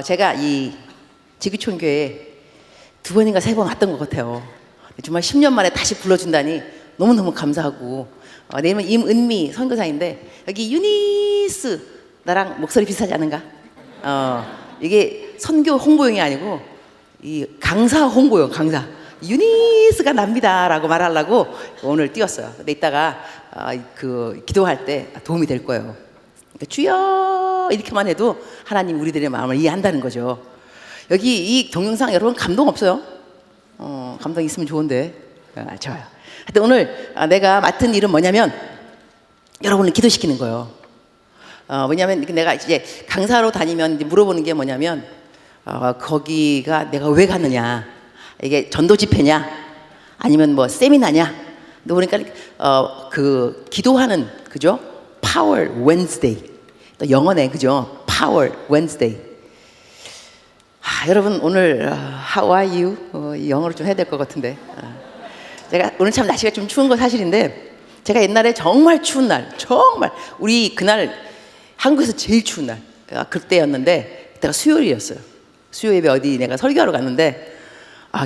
제가 이 지구촌교회에 2번인가 3번 왔던 것 같아요. 정말 10년 만에 다시 불러준다니 너무너무 감사하고, 내 이름은 임은미 선교사인데, 여기 유니스 나랑 목소리 비슷하지 않은가? 이게 선교 홍보용이 아니고 이 강사 홍보용, 강사 유니스가 납니다 라고 말하려고 오늘 띄웠어요. 근데 이따가 기도할 때 도움이 될 거예요. 그러니까 주여 이렇게만 해도 하나님 우리들의 마음을 이해한다는 거죠. 여기 이 동영상 여러분 감동 없어요? 감동 있으면 좋은데. 좋아요. 하여튼 오늘 내가 맡은 일은 뭐냐면 여러분을 기도시키는 거예요. 뭐냐면 내가 이제 강사로 다니면 이제 물어보는 게 뭐냐면, 거기가 내가 왜 갔느냐, 이게 전도 집회냐 아니면 뭐 세미나냐. 근데 보니까 기도하는, 그죠? Power Wednesday. 또 영어네, 그죠? Power Wednesday. 여러분 오늘 How are you? 영어로 좀 해야 될 것 같은데. 제가 오늘 참 날씨가 좀 추운 거 사실인데, 제가 옛날에 정말 추운 날, 정말 우리 그날 한국에서 제일 추운 날 그때였는데, 그때가 수요일이었어요. 수요 예배 어디 내가 설교하러 갔는데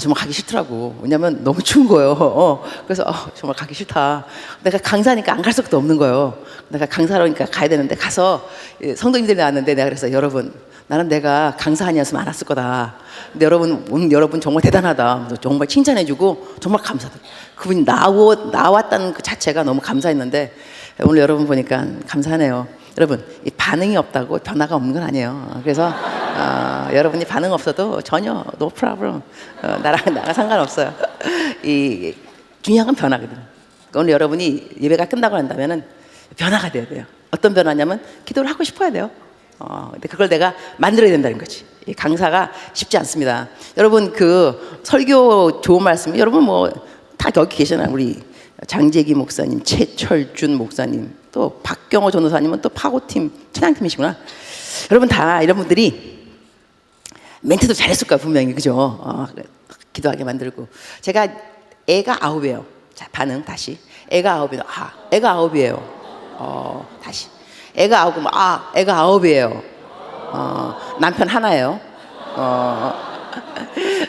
정말 가기 싫더라고. 왜냐면 너무 추운 거예요. 그래서 정말 가기 싫다. 내가 강사니까 안 갈 수도 없는 거예요. 내가 강사로니까 가야 되는데, 가서 성도님들이 나왔는데 내가 그래서, 여러분 나는 내가 강사 아니었으면 안 왔을 거다. 근데 여러분 정말 대단하다. 정말 칭찬해주고 정말 감사하다. 그분이 나왔다는 그 자체가 너무 감사했는데, 오늘 여러분 보니까 감사하네요. 여러분, 이 반응이 없다고 변화가 없는 건 아니에요. 그래서 여러분이 반응 없어도 전혀 no problem. 나랑 상관없어요. 이 중요한 건 변화거든. 그러니까 오늘 여러분이 예배가 끝나고 난다면은 변화가 돼야 돼요. 어떤 변화냐면 기도를 하고 싶어야 돼요. 근데 그걸 내가 만들어야 된다는 거지. 이 강사가 쉽지 않습니다. 여러분 그 설교 좋은 말씀, 여러분 뭐 다 여기 계시잖아요. 우리 장재기 목사님, 최철준 목사님, 또 박경호 전도사님은 또 파고팀 찬양팀이시구나. 여러분 다 이런 분들이 멘트도 잘했을 거야 분명히, 그죠? 기도하게 만들고. 제가 애가 9이에요. 자, 반응 다시. 애가 9이에요. 애가 9이에요. 다시. 애가 9이면 애가 9이에요. 남편 하나예요.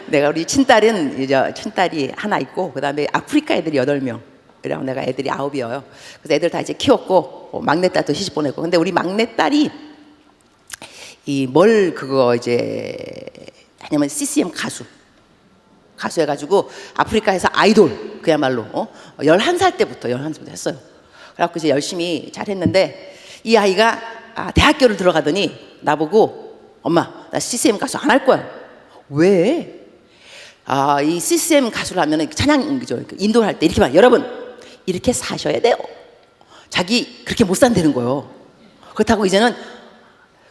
내가 우리 친딸이 하나 있고, 그 다음에 아프리카 애들이 8명. 그래서 내가 애들이 9이에요. 그래서 애들 다 이제 키웠고, 막내딸도 시집 보내고. 근데 우리 막내딸이 왜냐면 CCM 가수 해가지고 아프리카에서 아이돌, 그야말로 11살 때부터 했어요. 그래갖고 이제 열심히 잘했는데, 이 아이가 대학교를 들어가더니 나보고, 엄마 나 CCM 가수 안 할 거야. 왜? 이 CCM 가수를 하면은 찬양, 그죠? 인도할 때 이렇게 말, 여러분 이렇게 사셔야 돼요. 자기 그렇게 못 산다는 거예요. 그렇다고 이제는,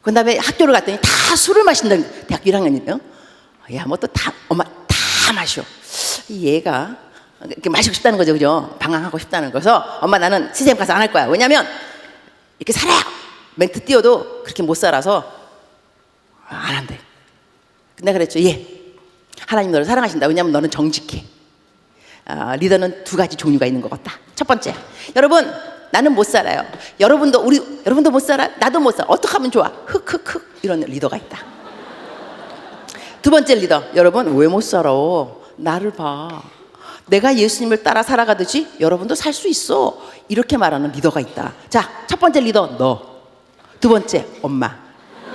그 다음에 학교를 갔더니 다 술을 마신다는, 대학교 1학년이면 야 뭐 또 엄마 다 마셔. 얘가 이렇게 마시고 싶다는 거죠, 그죠? 방황하고 싶다는 거서, 엄마 나는 CCM 가수 안 할 거야. 왜냐면 이렇게 살아요. 멘트 띄워도 그렇게 못 살아서 안 한대. 근데 그랬죠. 하나님 너를 사랑하신다. 왜냐면 너는 정직해. 리더는 2가지 종류가 있는 것 같다. 첫 번째, 여러분 나는 못 살아요. 여러분도 못 살아. 나도 못 살아. 어떻게 하면 좋아? 흑흑흑 이런 리더가 있다. 2번째 리더, 여러분 왜 못 살아? 나를 봐. 내가 예수님을 따라 살아가듯이 여러분도 살 수 있어. 이렇게 말하는 리더가 있다. 자, 첫 번째 리더 너. 2번째 엄마.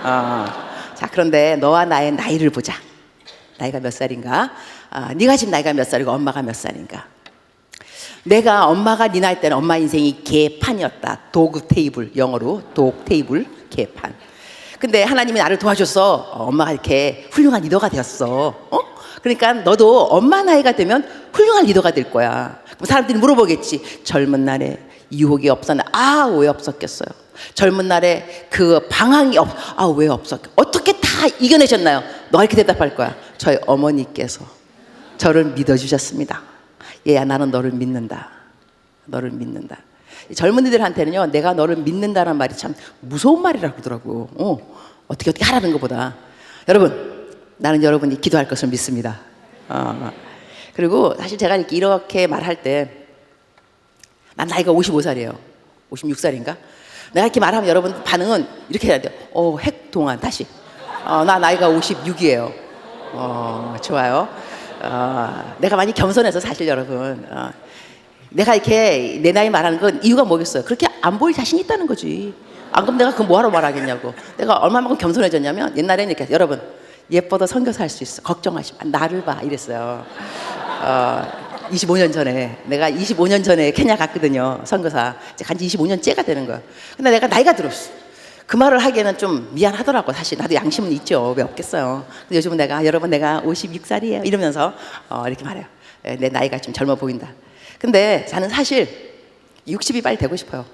자, 그런데 너와 나의 나이를 보자. 나이가 몇 살인가? 네가 지금 나이가 몇 살이고 엄마가 몇 살인가? 엄마가 네 나이 때는 엄마 인생이 개판이었다. 도그 테이블, 영어로 독 테이블, 개판. 근데 하나님이 나를 도와줘서 엄마가 이렇게 훌륭한 리더가 되었어. 그러니까 너도 엄마 나이가 되면 훌륭한 리더가 될 거야. 그럼 사람들이 물어보겠지. 젊은 날에 유혹이 없었나? 왜 없었겠어요? 젊은 날에 그 방황이 왜 없었겠어요? 어떻게 다 이겨내셨나요? 너 이렇게 대답할 거야. 저희 어머니께서 저를 믿어주셨습니다. 얘야 나는 너를 믿는다. 너를 믿는다. 젊은이들한테는요, 내가 너를 믿는다는 말이 참 무서운 말이라고 그러더라고. 어떻게 하라는 것보다. 여러분, 나는 여러분이 기도할 것을 믿습니다. 그리고 사실 제가 이렇게 말할 때, 난 나이가 55살이에요. 56살인가? 내가 이렇게 말하면 여러분 반응은 이렇게 해야 돼요. 핵동안 다시. 나 나이가 56이에요. 좋아요. 내가 많이 겸손해서 사실 여러분. 내가 이렇게 내 나이 말하는 건 이유가 뭐겠어요? 그렇게 안 보일 자신이 있다는 거지. 안 그럼 내가 그거 뭐하러 말하겠냐고. 내가 얼마만큼 겸손해졌냐면 옛날에는 이렇게 여러분 예뻐도 선교사 할 수 있어. 걱정하지 마. 나를 봐. 이랬어요. 25년 전에 내가 25년 전에 케냐 갔거든요. 선교사. 이제 간지 25년째가 되는 거야. 근데 내가 나이가 들었어. 그 말을 하기에는 좀 미안하더라고. 사실 나도 양심은 있죠. 왜 없겠어요. 근데 요즘은 내가 여러분 내가 56살이에요 이러면서 이렇게 말해요. 내 나이가 좀 젊어 보인다. 근데 저는 사실 60이 빨리 되고 싶어요.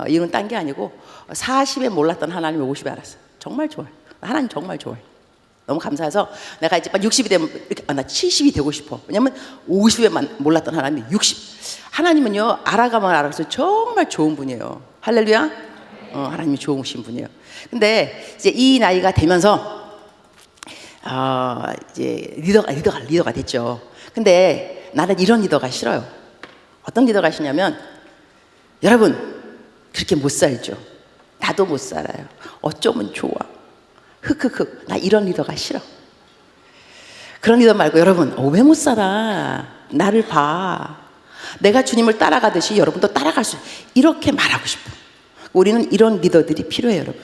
이유는 딴 게 아니고 40에 몰랐던 하나님을 50에 알았어요. 정말 좋아요. 하나님 정말 좋아요. 너무 감사해서 내가 이제 60이 되면 나 70이 되고 싶어. 왜냐면 50에만 몰랐던 하나님이 60. 하나님은요 알아가면 알아서 정말 좋은 분이에요. 할렐루야. 하나님이 좋으신 분이에요. 근데 이제 이 나이가 되면서 이제 리더가 됐죠. 근데 나는 이런 리더가 싫어요. 어떤 리더가 싫냐면 여러분 그렇게 못 살죠. 나도 못 살아요. 어쩌면 좋아. 흑흑흑. 나 이런 리더가 싫어. 그런 리더 말고 여러분 왜 못 살아? 나를 봐. 내가 주님을 따라가듯이 여러분도 따라갈 수 이렇게 말하고 싶어. 우리는 이런 리더들이 필요해요, 여러분.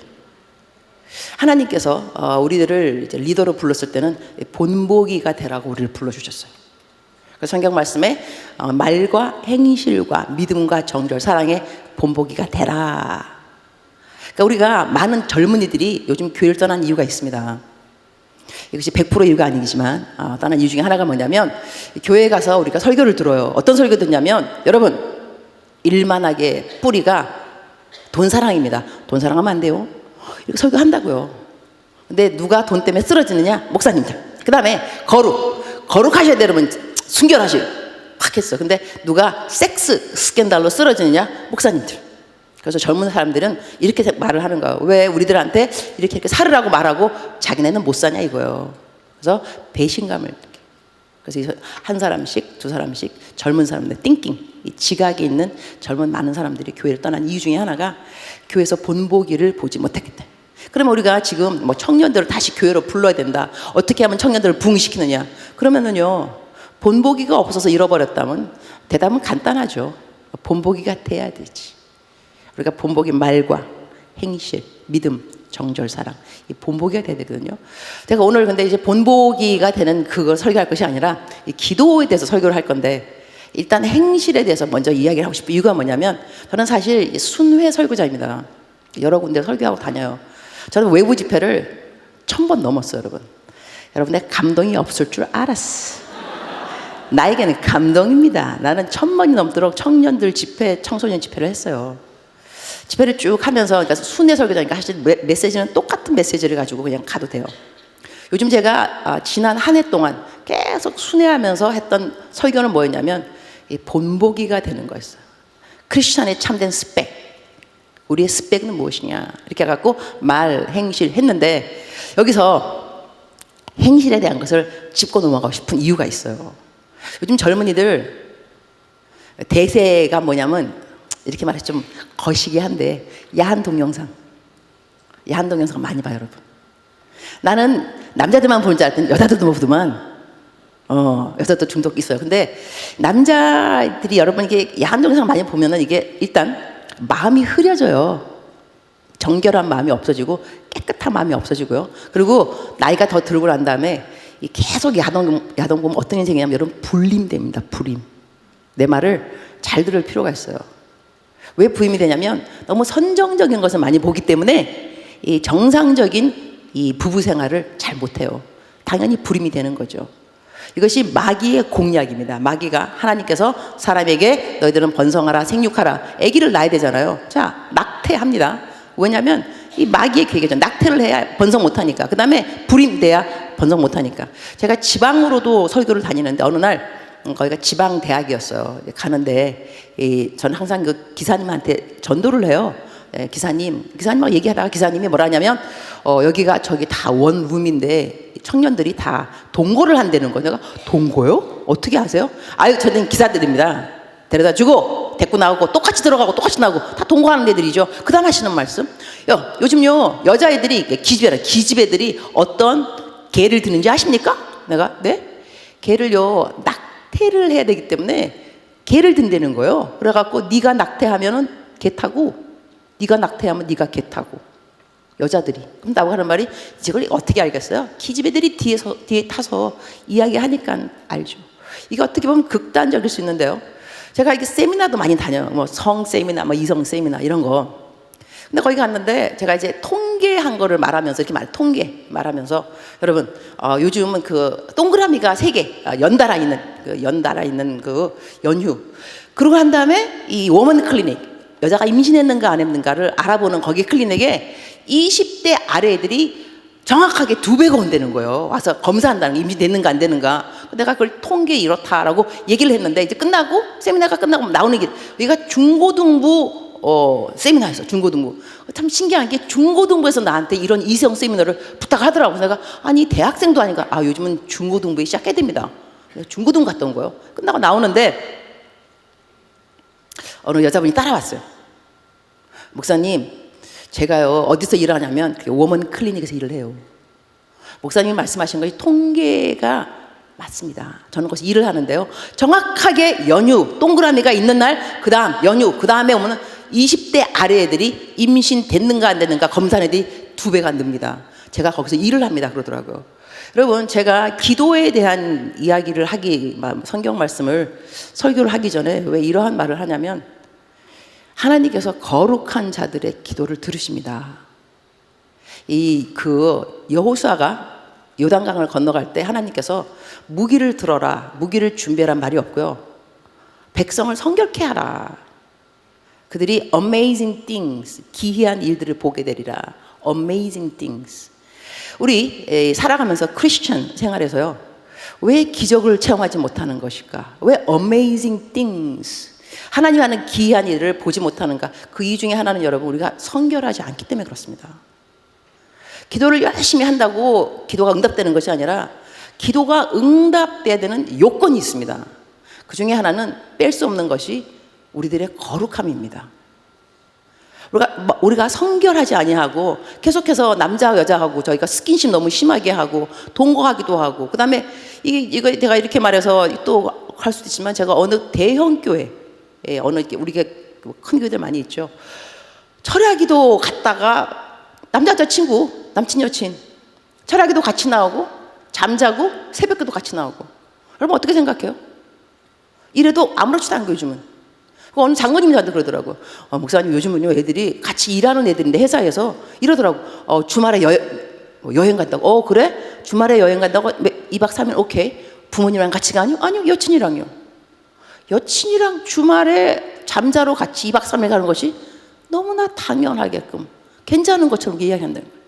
하나님께서 우리들을 이제 리더로 불렀을 때는 본보기가 되라고 우리를 불러주셨어요. 그 성경 말씀에 말과 행실과 믿음과 정절, 사랑의 본보기가 되라. 그러니까 우리가 많은 젊은이들이 요즘 교회를 떠난 이유가 있습니다. 이것이 100% 이유가 아니지만 떠난 이유 중에 하나가 뭐냐면 교회에 가서 우리가 설교를 들어요. 어떤 설교 듣냐면 여러분 일만하게 뿌리가 돈 사랑입니다. 돈 사랑하면 안 돼요. 이렇게 설교한다고요. 근데 누가 돈 때문에 쓰러지느냐? 목사님들. 그 다음에 거룩하셔야 돼요. 여러분 순결하셔요. 확 했어. 근데 누가 섹스 스캔들로 쓰러지느냐? 목사님들. 그래서 젊은 사람들은 이렇게 말을 하는 거예요. 왜 우리들한테 이렇게 살으라고 말하고 자기네는 못 사냐 이거예요. 그래서 배신감을 느껴요. 그래서 한 사람씩 두 사람씩 젊은 사람들 띵킹 이 지각이 있는 젊은 많은 사람들이 교회를 떠난 이유 중에 하나가 교회에서 본보기를 보지 못했겠다. 그러면 우리가 지금 뭐 청년들을 다시 교회로 불러야 된다. 어떻게 하면 청년들을 부흥시키느냐? 그러면은요 본보기가 없어서 잃어버렸다면 대답은 간단하죠. 본보기가 돼야 되지. 우리가 본보기 말과 행실, 믿음, 정절, 사랑 이 본보기가 돼야 되거든요. 제가 오늘 근데 이제 본보기가 되는 그걸 설교할 것이 아니라 이 기도에 대해서 설교를 할 건데 일단 행실에 대해서 먼저 이야기를 하고 싶어요. 이유가 뭐냐면 저는 사실 순회 설교자입니다. 여러 군데 설교하고 다녀요. 저는 외부 집회를 1000번 넘었어요, 여러분. 여러분의 감동이 없을 줄 알았어. 나에게는 감동입니다. 나는 1000번이 넘도록 청년들 집회, 청소년 집회를 했어요. 집회를 쭉 하면서 그러니까 순회 설교자니까 사실 메시지는 똑같은 메시지를 가지고 그냥 가도 돼요. 요즘 제가 지난 한 해 동안 계속 순회하면서 했던 설교는 뭐였냐면 이 본보기가 되는 거였어요. 크리스천의 참된 스펙. 우리의 스펙은 무엇이냐 이렇게 해갖고 말, 행실 했는데 여기서 행실에 대한 것을 짚고 넘어가고 싶은 이유가 있어요. 요즘 젊은이들 대세가 뭐냐면 이렇게 말해서 좀 거시기 한데 야한 동영상 많이 봐요, 여러분. 나는 남자들만 보는 줄 알았더니 여자들도 보더만. 여자도 중독 있어요. 근데 남자들이 여러분 이게 야한 동영상 많이 보면은 이게 일단 마음이 흐려져요. 정결한 마음이 없어지고 깨끗한 마음이 없어지고요. 그리고 나이가 더 들고 난 다음에 계속 야동 보면 어떤 인생이냐면 여러분 불림됩니다. 불임. 내 말을 잘 들을 필요가 있어요. 왜 부임이 되냐면 너무 선정적인 것을 많이 보기 때문에 이 정상적인 이 부부 생활을 잘 못해요. 당연히 불임이 되는 거죠. 이것이 마귀의 공략입니다. 마귀가 하나님께서 사람에게 너희들은 번성하라 생육하라 아기를 낳아야 되잖아요. 자 낙태합니다. 왜냐하면 이 마귀의 계획이죠. 낙태를 해야 번성 못하니까. 그 다음에 불임돼야 번성 못하니까. 제가 지방으로도 설교를 다니는데 어느 날 거기가 지방 대학이었어요. 가는데 저는 항상 그 기사님한테 전도를 해요. 기사님하고 얘기하다가 기사님이 뭐라 하냐면 여기가 저기 다 원룸인데 청년들이 다 동거를 한다는 거예요. 내가 동거요? 어떻게 하세요? 아유 저는 기사들입니다. 데려다 주고 데리고 나오고 똑같이 들어가고 똑같이 나오고 다 동거하는 애들이죠. 그 다음 하시는 말씀. 요즘요 여자애들이 기집애들이 어떤 개를 드는지 아십니까? 내가 네? 개를요 낙태를 해야 되기 때문에 개를 든다는 거예요. 그래갖고 네가 낙태하면은 개 타고 네가 낙태하면 네가 개 타고 여자들이 그럼 나하고 하는 말이 이걸 어떻게 알겠어요? 기집애들이 뒤에 타서 이야기하니까 알죠. 이게 어떻게 보면 극단적일 수 있는데요. 제가 이게 세미나도 많이 다녀요. 뭐 성 세미나, 뭐 이성 세미나 이런 거. 근데 거기 갔는데 제가 이제 통계한 거를 말하면서 이렇게 통계 말하면서 여러분 요즘은 그 동그라미가 3개 연달아 있는 그 연휴 그러고 한 다음에 이 워먼 클리닉 여자가 임신했는가 안 했는가를 알아보는 거기 클리닉에 20대 아래 애들이 정확하게 2배가 온다는 거예요. 와서 검사한다는 거, 임신됐는가 안 되는가. 내가 그걸 통계 이렇다라고 얘기를 했는데 이제 끝나고 세미나가 끝나고 나오는 게 여기가 중고등부 세미나였어. 중고등부. 참 신기한 게 중고등부에서 나한테 이런 이성 세미나를 부탁하더라고. 내가 아니 대학생도 아닌가. 요즘은 중고등부에 시작해야 됩니다. 중고등부 갔다 온 거예요. 끝나고 나오는데 어느 여자분이 따라왔어요. 목사님 제가요 어디서 일하냐면 워먼 클리닉에서 일을 해요. 목사님이 말씀하신 것이 통계가 맞습니다. 저는 거기서 일을 하는데요 정확하게 연휴 동그라미가 있는 날 그 다음 연휴 그 다음에 오면 20대 아래 애들이 임신 됐는가 안 됐는가 검사한 애들이 2배가 늡니다. 제가 거기서 일을 합니다 그러더라고요. 여러분 제가 기도에 대한 이야기를 성경 말씀을 설교를 하기 전에 왜 이러한 말을 하냐면 하나님께서 거룩한 자들의 기도를 들으십니다. 여호수아가 요단강을 건너갈 때 하나님께서 무기를 들어라 무기를 준비하란 말이 없고요 백성을 성결케 하라. 그들이 amazing things 기이한 일들을 보게 되리라. amazing things. 우리 살아가면서 크리스천 생활에서요 왜 기적을 체험하지 못하는 것일까? 왜 amazing things 하나님 하는 기이한 일을 보지 못하는가? 그 이유 중에 하나는 여러분 우리가 성결하지 않기 때문에 그렇습니다. 기도를 열심히 한다고 기도가 응답되는 것이 아니라 기도가 응답돼야 되는 요건이 있습니다. 그 중에 하나는 뺄 수 없는 것이 우리들의 거룩함입니다. 우리가 성결하지 아니하고 계속해서 남자와 여자하고 저희가 스킨십 너무 심하게 하고 동거하기도 하고 그 다음에 이거 제가 이렇게 말해서 또 할 수도 있지만 제가 어느 대형 교회 우리가 큰 교회들 많이 있죠. 철야기도 갔다가 남자 친구 남친 여친 철야기도 같이 나오고 잠자고 새벽기도 같이 나오고 여러분 어떻게 생각해요? 이래도 아무렇지도 않은 거 요즘은. 어느 장로님이 저한테 그러더라고. 목사님 요즘은요 애들이 같이 일하는 애들인데 회사에서 이러더라고. 주말에 여행 간다고. 그래? 주말에 여행 간다고 2박 3일 오케이. 부모님이랑 같이 가니? 아니요 여친이랑요. 여친이랑 주말에 잠자러 같이 2박 3일 가는 것이 너무나 당연하게끔 괜찮은 것처럼 이야기한다는 거예요.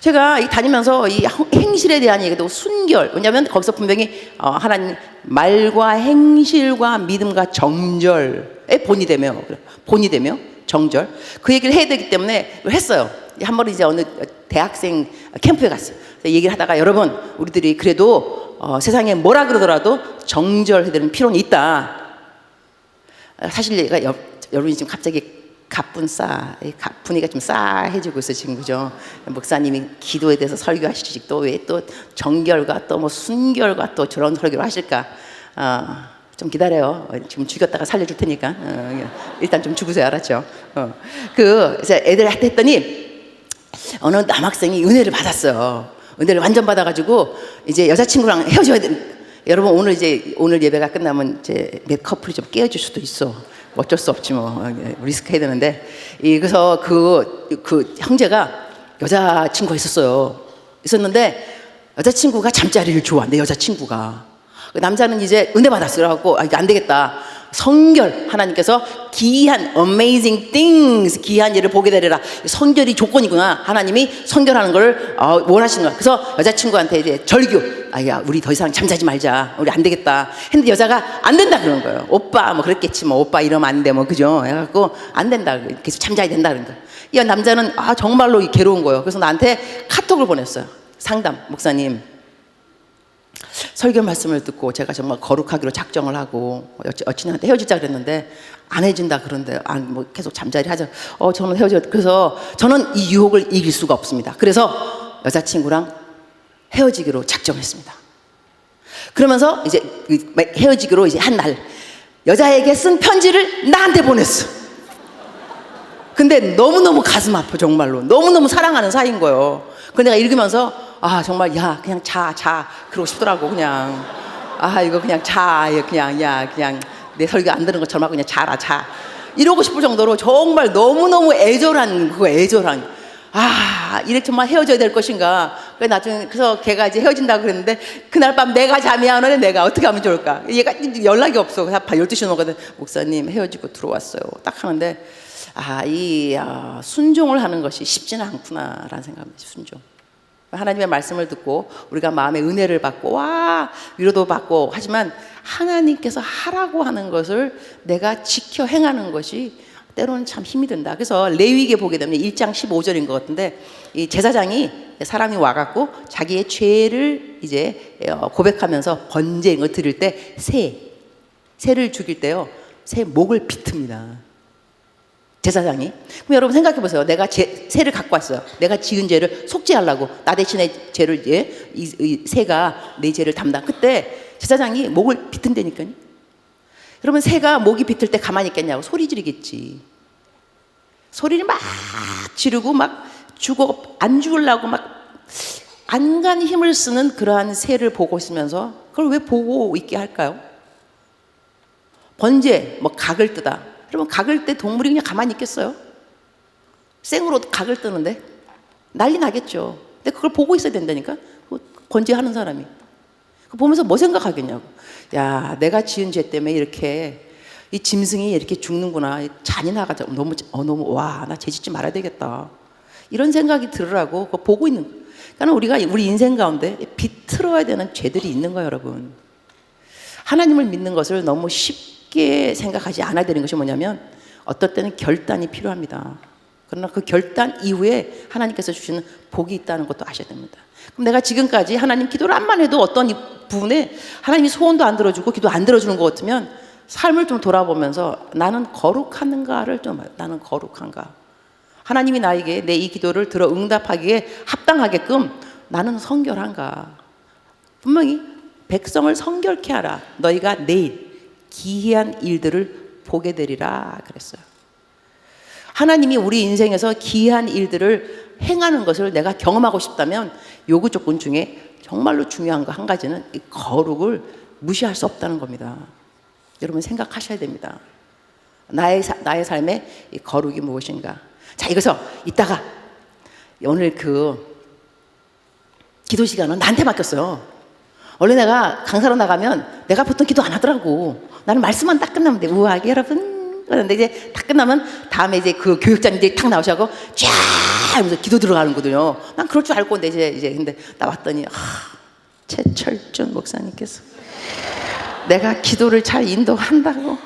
제가 다니면서 이 행실에 대한 얘기도 순결, 왜냐하면 거기서 분명히 하나님 말과 행실과 믿음과 정절에 본이 되며 정절 그 얘기를 해야 되기 때문에 했어요. 한 번 이제 어느 대학생 캠프에 갔어요. 얘기를 하다가 여러분 우리들이 그래도 세상에 뭐라 그러더라도 정절해야 되는 필요는 있다. 사실 여러분이 지금 갑자기 가뿐이가 좀 싸해지고 있어 지금 그죠? 목사님이 기도에 대해서 설교하시지 또 왜 또 정결과 또 뭐 순결과 또 저런 설교를 하실까? 좀 기다려요. 지금 죽였다가 살려줄 테니까 일단 좀 죽으세요, 알았죠? 그래서 애들한테 했더니 어느 남학생이 은혜를 받았어요. 은혜를 완전 받아가지고 이제 여자친구랑 헤어져야 돼. 여러분 오늘 예배가 끝나면 이제 몇 커플이 좀 깨어질 수도 있어. 어쩔 수 없지 뭐 리스크 해야 되는데 그래서 그 형제가 여자친구가 있었는데 여자친구가 잠자리를 좋아한대. 여자친구가 그 남자는 이제 은혜 받았어요. 그래갖고 이게 안 되겠다. 성결 하나님께서 기이한 amazing things 기이한 일을 보게 되리라. 성결이 조건이구나. 하나님이 성결하는 걸 원하시는 거야. 그래서 여자친구한테 이제 절규. 야 우리 더 이상 잠자지 말자. 우리 안 되겠다. 했는데 여자가 안 된다 그러는 거예요. 오빠 뭐 그랬겠지 뭐 오빠 이러면 안 돼 뭐 그죠? 해갖고 안 된다. 계속 잠자야 된다 그런 거야. 이 남자는 정말로 괴로운 거예요. 그래서 나한테 카톡을 보냈어요. 상담 목사님 설교 말씀을 듣고 제가 정말 거룩하기로 작정을 하고 여친한테 헤어지자 그랬는데 안 헤어진다 그런데 뭐 계속 잠자리 하자. 저는 그래서 저는 이 유혹을 이길 수가 없습니다. 그래서 여자친구랑 헤어지기로 작정했습니다. 그러면서 이제 헤어지기로 이제 한 날 여자에게 쓴 편지를 나한테 보냈어. 근데 너무너무 가슴 아파. 정말로 너무너무 사랑하는 사이인 거예요. 그 내가 읽으면서 정말 야 그냥 자 그러고 싶더라고. 그냥 이거 그냥 자 그냥 그냥 내 설교 안 들은 것처럼 하고 그냥 자라 자 이러고 싶을 정도로 정말 너무너무 애절한 이래 정말 헤어져야 될 것인가. 그래서 걔가 이제 헤어진다고 그랬는데 그날 밤 내가 잠이 안 오네. 내가 어떻게 하면 좋을까. 얘가 연락이 없어. 12시 넘어가거든. 목사님 헤어지고 들어왔어요. 딱 하는데 순종을 하는 것이 쉽지는 않구나라는 생각입니다. 순종. 하나님의 말씀을 듣고 우리가 마음의 은혜를 받고 위로도 받고 하지만 하나님께서 하라고 하는 것을 내가 지켜 행하는 것이 때로는 참 힘이 든다. 그래서 레위기에 보게 되면 1장 15절인 것 같은데 이 제사장이 사람이 와갖고 자기의 죄를 이제 고백하면서 번제를 드릴 때 새를 죽일 때요 새 목을 비틉니다. 제사장이. 그럼 여러분 생각해 보세요. 내가 새를 갖고 왔어요. 내가 지은 죄를 속죄하려고 나 대신에 죄를 이 새가 내 죄를 담당. 그때 제사장이 목을 비튼다니까요. 그러면 새가 목이 비틀 때 가만히 있겠냐고 소리 지르겠지. 소리를 막 지르고 막 안 죽으려고 막 안간 힘을 쓰는 그러한 새를 보고 있으면서 그걸 왜 보고 있게 할까요? 번제 각을 뜨다. 그러면 각을 때 동물이 그냥 가만히 있겠어요? 생으로 각을 뜨는데 난리 나겠죠. 근데 그걸 보고 있어야 된다니까. 번제하는 사람이 그거 보면서 뭐 생각하겠냐고. 야 내가 지은 죄 때문에 이렇게 이 짐승이 이렇게 죽는구나. 잔인하다. 너무 나 죄 짓지 말아야 되겠다. 이런 생각이 들으라고 그거 보고 있는 거예요. 그러니까 우리 인생 가운데 비틀어야 되는 죄들이 있는 거예요, 여러분. 하나님을 믿는 것을 너무 쉽게 생각하지 않아야 되는 것이 뭐냐면 어떨 때는 결단이 필요합니다. 그러나 그 결단 이후에 하나님께서 주시는 복이 있다는 것도 아셔야 됩니다. 그럼 내가 지금까지 하나님 기도를 한번 해도 어떤 이 부분에 하나님이 소원도 안 들어주고 기도 안 들어주는 것 같으면 삶을 좀 돌아보면서 나는 거룩한가를 나는 거룩한가. 하나님이 나에게 내 이 기도를 들어 응답하기에 합당하게끔 나는 성결한가. 분명히 백성을 성결케 하라. 너희가 내일 기이한 일들을 보게 되리라 그랬어요. 하나님이 우리 인생에서 기이한 일들을 행하는 것을 내가 경험하고 싶다면 요구 조건 중에 정말로 중요한 거 한 가지는 이 거룩을 무시할 수 없다는 겁니다. 여러분 생각하셔야 됩니다. 나의 삶에 이 거룩이 무엇인가. 자, 이것서 이따가 오늘 기도 시간은 나한테 맡겼어요. 원래 내가 강사로 나가면 내가 보통 기도 안 하더라고. 나는 말씀만 딱 끝나면 돼. 우아하게 여러분. 그런데 이제 딱 끝나면 다음에 이제 그 교육자님들이 탁 나오셔서 쫙 하면서 기도 들어가는 거거든요. 난 그럴 줄 알고 이제 근데 나 왔더니 최철준 목사님께서 내가 기도를 잘 인도한다고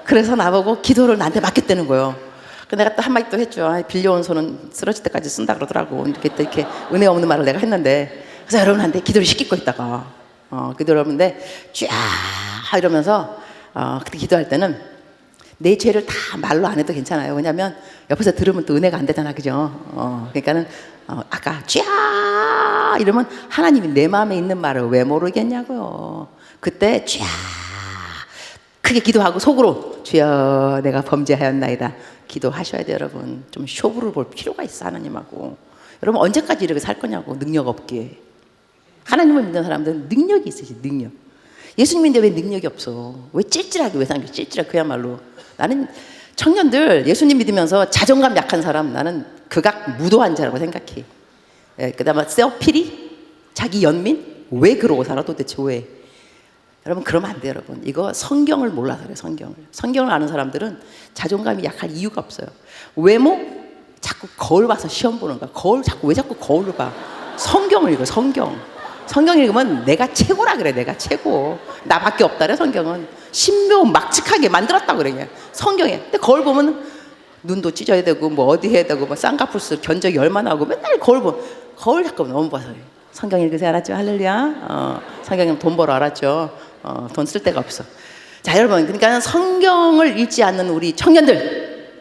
그래서 나보고 기도를 나한테 맡겼다는 거예요. 내가 또 한마디 또 했죠. 빌려온 손은 쓰러질 때까지 쓴다 그러더라고. 이렇게 은혜 없는 말을 내가 했는데 그래서 여러분한테 기도를 시키고 있다가 기도를 하는데 쫙 이러면서 그때 기도할 때는 내 죄를 다 말로 안 해도 괜찮아요. 왜냐하면 옆에서 들으면 또 은혜가 안 되잖아, 그죠? 그러니까는 아까 쫙 이러면 하나님이 내 마음에 있는 말을 왜 모르겠냐고요. 그때 쫙 크게 기도하고 속으로 주여 내가 범죄하였나이다 기도하셔야 돼요. 여러분 좀 쇼부를 볼 필요가 있어. 하나님하고 여러분 언제까지 이렇게 살 거냐고. 능력 없게. 하나님을 믿는 사람들은 능력이 있으시. 능력. 예수님인데 왜 능력이 없어? 왜 찔찔하게 왜 사는 게 찔찔하게. 그야말로 나는 청년들 예수님 믿으면서 자존감 약한 사람 나는 극악 무도한 자라고 생각해. 그다음에 셀피리 자기 연민 왜 그러고 살아 도대체 왜? 여러분 그러면 안 돼요. 여러분 이거 성경을 몰라서 그래요. 성경을 아는 사람들은 자존감이 약할 이유가 없어요. 외모 자꾸 거울 봐서 시험 보는 거야. 왜 자꾸 거울을 봐. 성경을 읽어. 성경 읽으면 내가 최고라 그래. 내가 최고. 나밖에 없다 그래. 성경은 신묘 막측하게 만들었다고 그래. 성경에. 근데 거울 보면 눈도 찢어야 되고 뭐 어디 해야 되고 뭐 쌍꺼풀 견적이 얼마나 하고 맨날 거울 자꾸 너무 봐서 그래. 성경 읽으세요. 알았죠? 할렐루야. 성경님 돈 벌어 알았죠? 돈 쓸 데가 없어. 자, 여러분, 그러니까 성경을 읽지 않는 우리 청년들,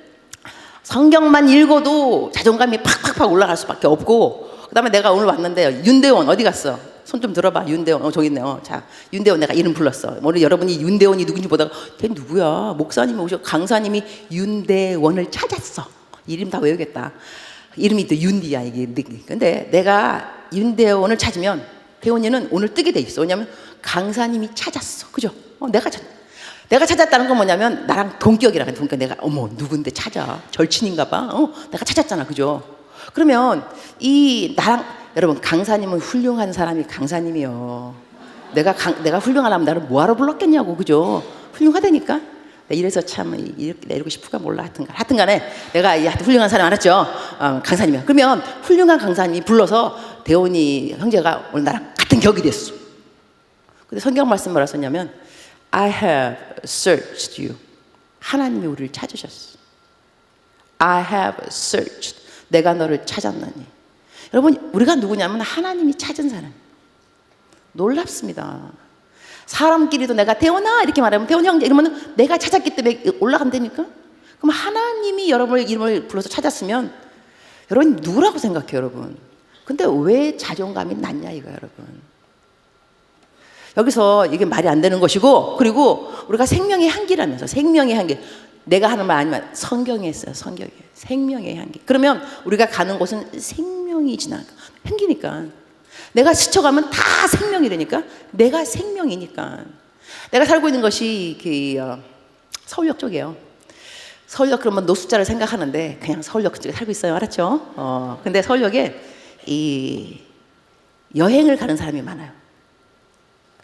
성경만 읽어도 자존감이 팍팍팍 올라갈 수밖에 없고, 그 다음에 내가 오늘 왔는데 윤대원 어디 갔어? 손 좀 들어봐. 윤대원. 저기 있네요. 자, 윤대원 내가 이름 불렀어. 오늘 여러분이 윤대원이 누군지 보다가 걔 누구야? 목사님이 오셔, 강사님이 윤대원을 찾았어. 이름 다 외우겠다. 이름이 또 윤디야 이게. 근데 내가 윤대원을 찾으면 대원이는 오늘 뜨게 돼 있어. 왜냐면 강사님이 찾았어. 그죠? 내가 찾았다는 건 뭐냐면 나랑 동격이라는. 그러니까 내가 어머 누군데 찾아? 절친인가 봐. 내가 찾았잖아. 그죠? 그러면 이 나랑, 여러분, 강사님은 훌륭한 사람이 강사님이요. 내가 훌륭하려면 나를 뭐하러 불렀겠냐고. 그죠? 훌륭하다니까. 이래서 참 이렇게 내리고 싶을까 몰라. 하여튼간에 내가 훌륭한 사람 알았죠? 강사님이야. 그러면 훌륭한 강사님이 불러서 대원이 형제가 오늘 나랑 같은 격이 됐어. 근데 성경 말씀 뭐라 썼냐면 I have searched you. 하나님이 우리를 찾으셨어. I have searched. 내가 너를 찾았나니. 여러분, 우리가 누구냐면 하나님이 찾은 사람. 놀랍습니다. 사람끼리도 내가 대원아 이렇게 말하면 대원 형제 이러면 내가 찾았기 때문에 올라간다니까. 그럼 하나님이 여러분의 이름을 불러서 찾았으면 여러분 누구라고 생각해요, 여러분? 근데 왜 자존감이 낮냐 이거야, 여러분. 여기서 이게 말이 안 되는 것이고, 그리고 우리가 생명의 향기라면서, 생명의 향기. 내가 하는 말 아니면 성경에 있어요. 성경에 생명의 향기. 그러면 우리가 가는 곳은 생명이 지나가 향기니까. 내가 스쳐가면 다 생명이라니까. 내가 생명이니까. 내가 살고 있는 것이 서울역 쪽이에요. 서울역 그러면 노숙자를 생각하는데 그냥 서울역 쪽에 살고 있어요. 알았죠? 근데 서울역에 이 여행을 가는 사람이 많아요.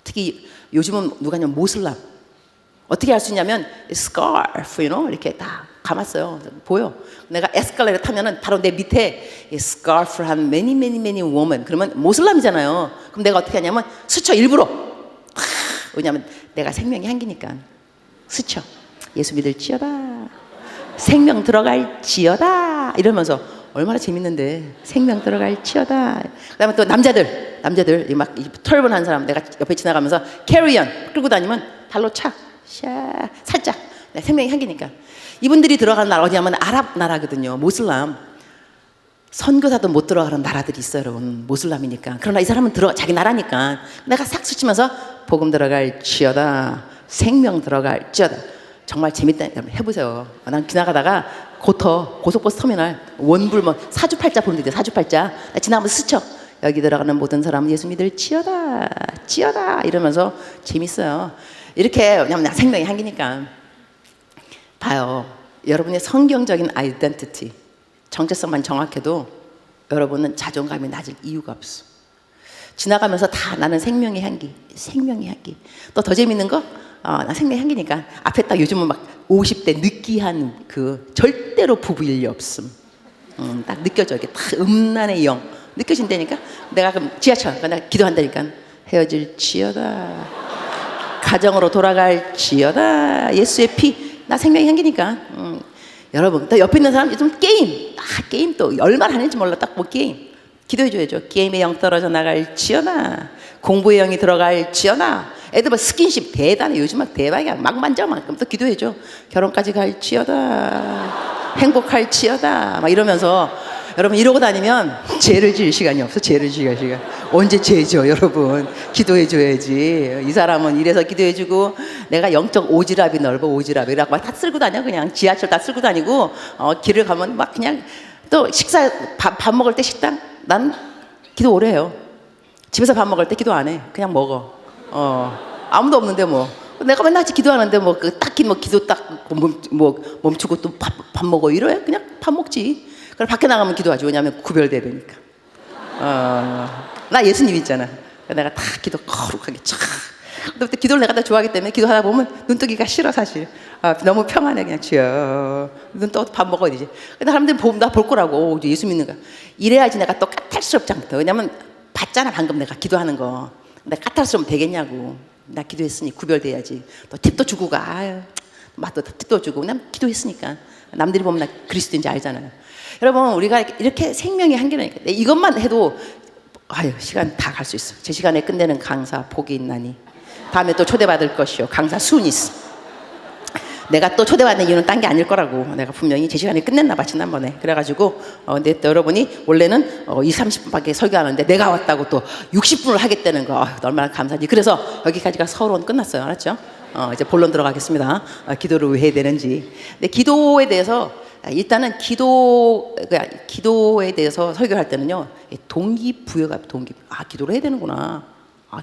특히 요즘은 누가 하냐면 모슬람. 어떻게 할 수 있냐면 스카프, 이렇게 다 감았어요. 보여. 내가 에스컬레이터 타면은 바로 내 밑에 스카프를 한 many woman. 그러면 모슬람이잖아요. 그럼 내가 어떻게 하냐면 스쳐 일부러. 왜냐면 내가 생명의 향기니까 스쳐. 예수 믿을지어다. 생명 들어갈지어다. 이러면서 얼마나 재밌는데. 생명 들어갈지어다. 그다음에 또 남자들 막 털번한 사람 내가 옆에 지나가면서 캐리언 끌고 다니면 발로 차. 샤 살짝. 생명의 향기니까. 이분들이 들어가는 나라 어디냐면 아랍 나라거든요. 모슬람. 선교사도 못 들어가는 나라들이 있어요, 여러분. 모슬람이니까. 그러나 이 사람은 자기 나라니까. 내가 싹 스치면서 복음 들어갈지어다. 생명 들어갈지어다. 정말 재밌다. 여러분 해보세요. 난 지나가다가 고속버스 터미널 원불 사주팔자 보는 데 사주팔자 지나가면서 스쳐. 여기 들어가는 모든 사람은 예수 믿을지어다. 지어다. 이러면서 재밌어요. 이렇게. 왜냐면 생명의 향기니까. 봐요. 여러분의 성경적인 아이덴티티, 정체성만 정확해도 여러분은 자존감이 낮을 이유가 없어. 지나가면서 다 나는 생명의 향기, 생명의 향기. 또 더 재밌는 거, 나 생명의 향기니까 앞에 딱 요즘은 막 50대 느끼한 절대로 부부일 리 없음. 딱 느껴져. 이게 딱 음란의 영 느껴진다니까. 내가 그럼 지하철, 내가 기도한다니까. 헤어질지어다. 가정으로 돌아갈지어다. 예수의 피. 나 생명의 향기니까. 여러분, 또 옆에 있는 사람 좀 게임 또 얼마나 하는지 몰라. 딱 게임 기도해줘야죠. 게임의 영 떨어져 나갈지어다. 공부의 영이 들어갈지어다. 애들 뭐 스킨십 대단해. 요즘 막 대박이야. 막 만져. 그럼 또 기도해줘. 결혼까지 갈지어다. 행복할지어다. 막 이러면서. 여러분 이러고 다니면 죄를 지을 시간이 없어. 죄를 지을 시간. 언제 죄죠, 여러분? 기도해줘야지. 이 사람은 이래서 기도해주고, 내가 영적 오지랖이 넓어. 오지랖이라고 막 다 쓸고 다녀. 그냥 지하철 다 쓸고 다니고, 길을 가면 막 그냥 또 밥 먹을 때 식당 난 기도 오래 해요. 집에서 밥 먹을 때 기도 안 해. 그냥 먹어. 아무도 없는데 뭐. 내가 맨날 기도하는데 딱히 기도 딱 멈추고 또 밥 먹어 이래. 그냥 밥 먹지. 그럼 밖에 나가면 기도하지. 왜냐하면 구별돼야 되니까. 나 예수님 있잖아. 내가 다 기도 거룩하게 쫙. 그때 기도를 내가 다 좋아하기 때문에 기도하다 보면 눈뜨기가 싫어 사실. 너무 평안해 그냥 치여. 눈 떠 밥 먹어야 되지. 근데 사람들이 나 볼 거라고. 예수 믿는 거. 이래야지 내가 또 까탈스럽지 않다. 왜냐면 봤잖아 방금 내가 기도하는 거. 내가 까탈스러우면 되겠냐고. 나 기도했으니 구별돼야지. 또 팁도 주고 가. 아유, 맛도 팁도 주고. 난 기도했으니까. 남들이 보면 나 그리스도인지 알잖아요. 여러분 우리가 이렇게 생명의 한계라니까. 이것만 해도 아유, 시간 다 갈 수 있어. 제 시간에 끝내는 강사 복이 있나니 다음에 또 초대받을 것이요. 강사 순이스. 내가 또 초대받는 이유는 딴 게 아닐 거라고. 내가 분명히 제 시간에 끝냈나 봐 지난번에. 그래가지고 근데 또 여러분이 원래는 20-30분밖에 설교하는데 내가 왔다고 또 60분을 하겠다는 거. 얼마나 감사한지. 그래서 여기까지가 서론 끝났어요. 알았죠? 이제 본론 들어가겠습니다. 기도를 왜 해야 되는지. 근데 기도에 대해서 일단은 기도에 대해서 설교할 때는요, 동기부여가 기도를 해야 되는구나.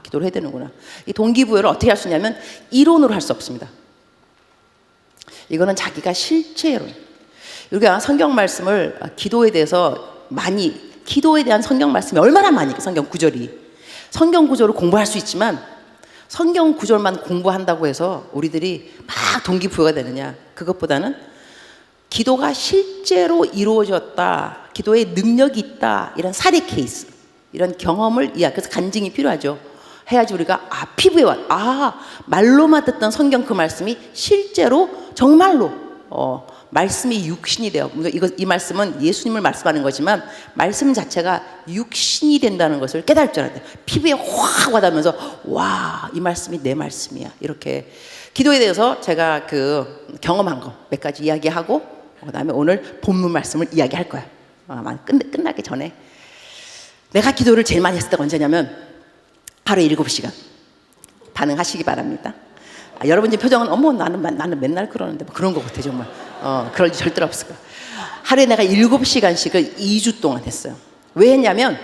기도를 해야 되는구나. 이 동기부여를 어떻게 할 수 있냐면 이론으로 할 수 없습니다. 이거는 자기가 실제로 우리가 성경 말씀을 기도에 대해서 기도에 대한 성경 말씀이 얼마나 많이 성경 구절이 성경 구절을 공부할 수 있지만 성경 구절만 공부한다고 해서 우리들이 막 동기부여가 되느냐? 그것보다는 기도가 실제로 이루어졌다, 기도에 능력이 있다, 이런 사례 케이스, 이런 경험을 그래서 간증이 필요하죠. 해야지 우리가 피부에 말로만 듣던 성경 그 말씀이 실제로 정말로 말씀이 육신이 되어, 이 말씀은 예수님을 말씀하는 거지만 말씀 자체가 육신이 된다는 것을 깨달을 줄 알아야 돼. 피부에 확 와닿으면서 이 말씀이 내 말씀이야. 이렇게 기도에 대해서 제가 경험한 거 몇 가지 이야기하고 그다음에 오늘 본문 말씀을 이야기할 거야. 끝나기 전에 내가 기도를 제일 많이 했을 때가 언제냐면 하루에 7시간 반응하시기 바랍니다. 여러분 지금 표정은 나는 맨날 그러는데 뭐 그런 것 같아 정말. 그럴 일 절대로 없을 거야. 하루에 내가 7시간씩을 2주 동안 했어요. 왜 했냐면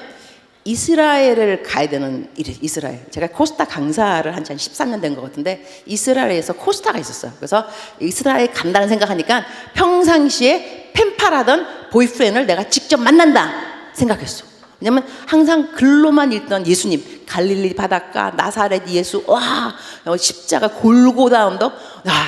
이스라엘을 가야 되는 이스라엘. 제가 코스타 강사를 한 13년 된 것 같은데 이스라엘에서 코스타가 있었어요. 그래서 이스라엘 간다는 생각하니까 평상시에 펜팔하던 보이프렌드를 내가 직접 만난다 생각했어. 왜냐면 항상 글로만 읽던 예수님, 갈릴리 바닷가, 나사렛 예수, 십자가 골고다 언덕,